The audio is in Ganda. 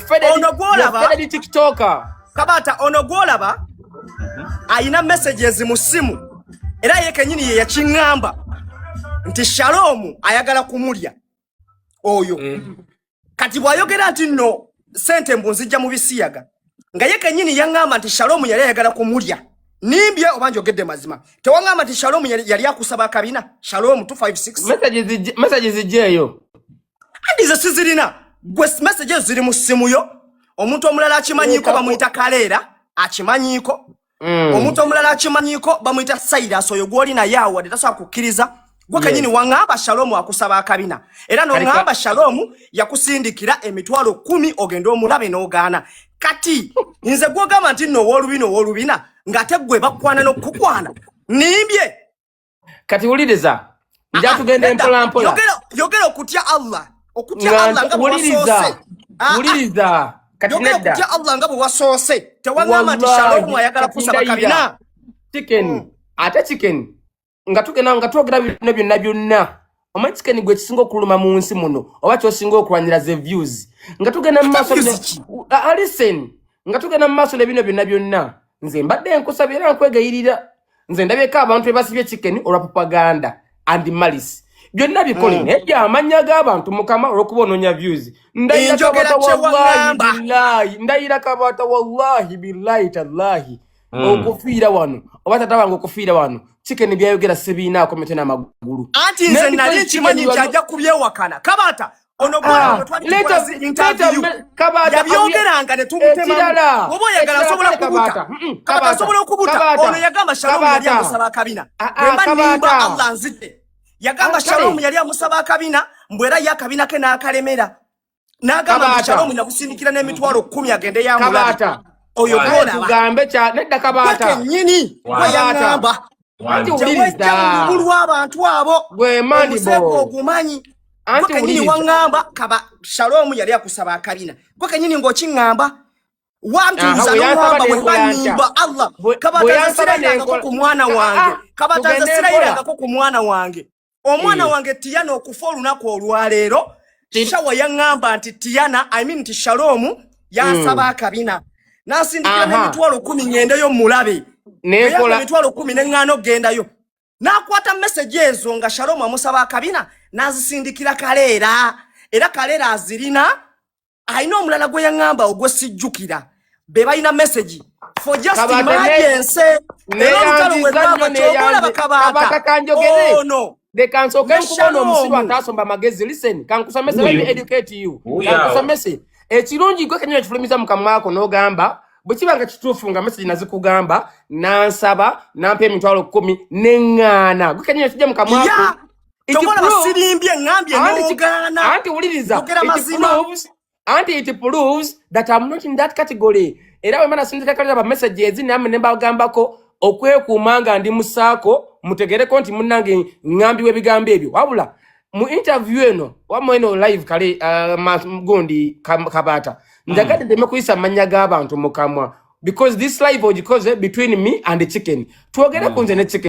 Fedeli TikToker. Kabata ono gwolaba ayina messages mu simu era ye kenyini ye yakingamba nti Shalom ayagala kumulya oyo kati bwayogera nti no sente mbunzijja mu bisiyaga nga ye kenyini yangamba nti Shalom yali ayagala kumulya nimbye obanje ogedde mazima tewangamba nti Shalom yali akusaba akabina Shalom 256 messages jeyo andi ze sizirina gwe messages ziri mu simu yo omuntu omulala akimanyiko bamuyita Kalera akimanyiko omuntu omulala akimanyiko bamuyita Cyrus oyo gwoli na yawo atasobola kukkiriza gwe kanyini wangamba Shalom akusaba akabina era no ngamba Shalom yakusindikira emitwalo 10 ogenda omulabe n'ogaana kati nze gwogamba nti no wolubina ngate gwe bakwana n'okukwana nimbye kati uliriza nja tugende mpola yogera okutya Allah nga bwasose uliriza kati nedda okutya Allah nga bwasose tewangamba nti Shalom ayagala kusaba kabina chicken ate chicken nga twogera bino byonna omanyi chicken gwe kisinga okuluma mu nsi muno oba kyosinga okulwanira ze views nga tugenda mu maaso listen nga tugenda mu maaso bino byonna nze mbadde nkusabira nkwegayirira nze ndabyeko abantu ebasibye chicken olwa propaganda and malice byonna bikole nejja amanya g'abantu mukama olw'okubonoonya views ndayira kabata wallahi billahi tallahi okufiira wano oba tata wange okufiira wano chicken byayogera sebiinaako mete n'amagulu anti nze nali nkimanyi nti ajja kubyewakana kabata ono bwana twali interview yabyogeranga ne tumutema oba oyagala asobola okubuta ono yagamba Shalom yali amusaba akabina nimba Allah nzite yagamba Shalom yali amusaba akabina mbwera yakabina ke n'akalemera n'agamba Shalom nakusindikira n'emitwalo 10 agende yamulaba oyo bwona tugambe kya nedda kabata nyini wayagamba anti uliriza bulwa abantu abo gwe mandibo ogumanyi anti uliriza wangamba kaba Shalom yali akusaba akabina gwe kenyini ng'okingamba wantuza n'owamba bwebanyimba Allah kabata zisirayirangako ku mwana wange kabata zisirayirangako ku mwana wange omwana wange Tiana okufa olunaku olwaleero shawa yangamba nti Tiana nti Shalom yansaba akabina nasindikira n'emitwalo 10 ngendeyo mulabe nekola emitwalo 10 n'engano gendayo nakwata message ezo nga Shalom amusaba akabina nazisindikira Kalera era Kalera azirina ayina omulala gwe yangamba ogwe sijjukira be bayina message for just emergency oh no they can so can kubono omusiru atasomba magezi listen can kusomesa let me educate you can kusomesa ekirungi gwe kenyo ekifulumiza mukamwako n'ogamba bwekibanga kituufu nga message nazikugamba nansaba nampa emitwalo 10 n'engana gwe kenyo ekijja mukamwako tokola basirimbye ngambye n'ogaana anti uliriza it proves that I'm not in that category era we mana sindika kali ba messages namwe ne bagambako okwekuumanga ndi musaako mutegereko nti munnange ngambiwe bigambo ebyo wabula mu interview eno wamweno live kale Gundi kabata njagade ndeme kuyisa amanya g'abantu mukamwa because this live because between me and the chicken twogere kunze ne chicken